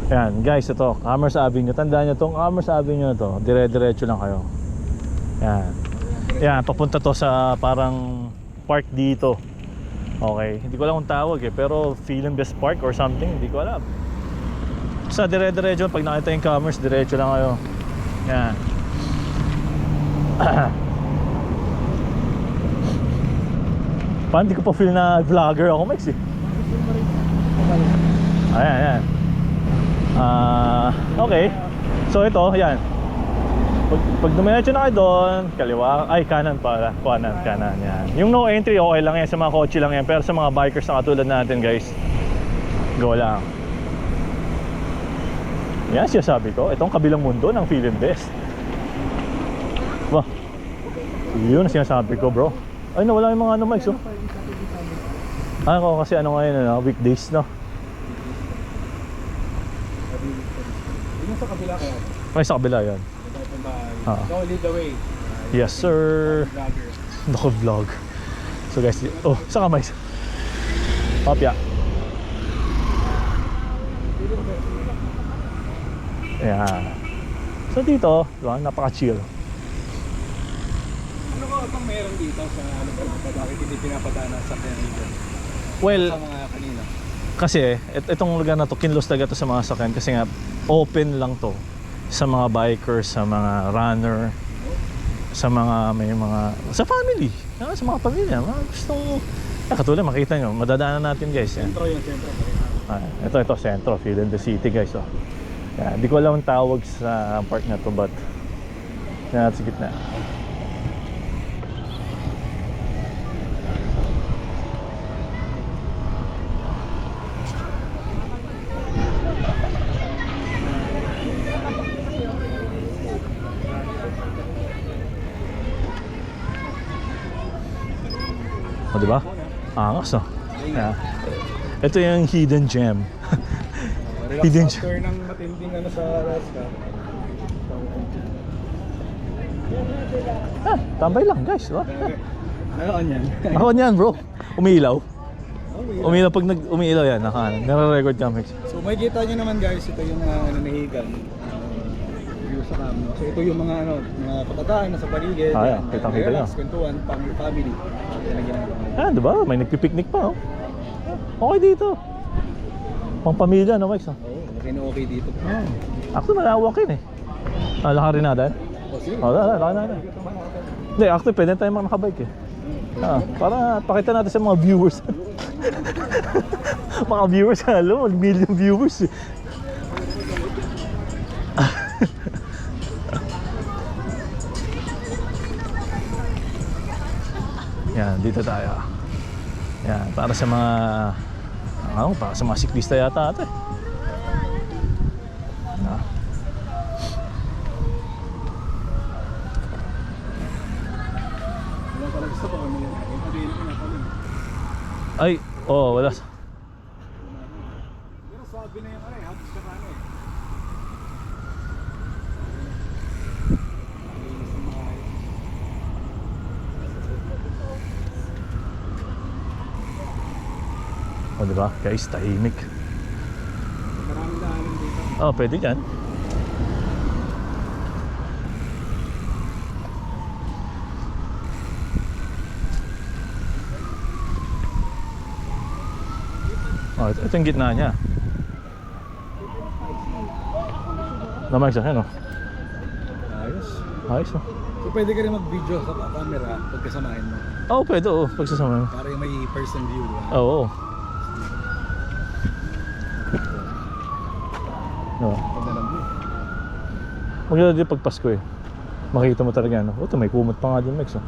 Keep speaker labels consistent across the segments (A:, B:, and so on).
A: Yan guys, ito Commerce Avenue. Tandaan nyo itong Commerce Avenue na to, dire-diretso lang kayo. Yan. Yan, papunta to sa parang park dito. Okay, hindi ko alam kung tawag pero Feeling Best Park or something, hindi ko alam. Sa dire-diretso, pag nakita yung Commerce, diretso lang kayo. Yan. Paano di ko pa feel na vlogger ako, Max Ayan, ayan. Okay. So ito, yan. Pag dumiretso na kayo doon, kaliwa, ay kanan pala. Kanan, yan. Yung no entry, okay lang yan. Sa mga kotse lang yan. Pero sa mga bikers na katulad natin, guys, go lang. Yan siya sabi ko. Itong kabilang mundo ng Feeling Best. Bah, yun ang sinasabi ko, bro. Ay, nawala yung mga ano, Mike, oh. Ako kasi ano ngayon, weekdays, no?
B: Yung sa kabila kaya?
A: Ay, sa kabila yan.
B: Go lead the way.
A: Yes, sir. Nako vlog. So guys, oh, saan ka, Mike? Papya. Ayan. So dito, diba, napaka-chill.
B: Ano ko itong meron dito sa ano ba? Bakit hindi pinapadana sa kanya dito?
A: Well,
B: sa mga kanina.
A: kasi itong lugar na to, kinlos talaga to sa mga sakyan kasi nga open lang to sa mga bikers, sa mga runner, sa mga may mga sa family, sa mga pamilya, mga gustong katulad makita nyo, madadaanan natin guys.
B: Sentro yun, sentro.
A: Ito sentro, Feeling the City guys. Hindi ko alam ang tawag sa park na to, but yan sa gitna. O, diba? Angas, no? Yeah. Ito yung hidden gem. Hidden gem.
B: After ng matinding ano sa Alaska.
A: Tambay lang, guys. Diba?
B: Ano yan?
A: Ako niyan, bro. Umiilaw. Umiilaw. Pag umiilaw yan, nare-record kami.
B: So may kita nyo naman guys, ito yung mga nanahigan. View sa cam. So ito yung mga ano, mga patataan na sa paligid.
A: Yan. Kitang-kita nyo.
B: Kwentuhan, family.
A: Diba? May nagpipiknik pa, oh. Okay dito. Pang pamilya, no, Mike?
B: Oo, okay na okay dito.
A: Actually, malawakin eh. Laka rin natin?
B: Sige.
A: Laka natin. Hindi, actually, pwede tayo mga nakabike eh. Para pakita natin sa mga viewers. Mga viewers, alam mo, million viewers eh. Yan, dito tayo. Yan, para sa mga para sa mga siklista yata ito eh. Ay, wala.
B: Pero sabi na yung ano eh, hapos ka ano eh.
A: O, diba? Guys, tahimik.
B: Maraming daanan dito.
A: Pwede dyan. Ito yung gitna niya. Naman siya, ano?
B: Ayos.
A: Ayos, oh.
B: So pwede ka rin mag-video sa camera pagkasamahin mo.
A: Pwede, pagsasama.
B: Para yung may person view.
A: Oo.
B: Ganda lang view.
A: Maganda din pag Pasko eh. Makita mo talaga, ano? Ito, may kumot pa nga din, Max, oh.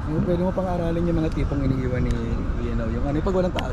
B: Pwede mo pang aralin yung mga tipong iniiwan ni, yung ano, yung pag walang taas.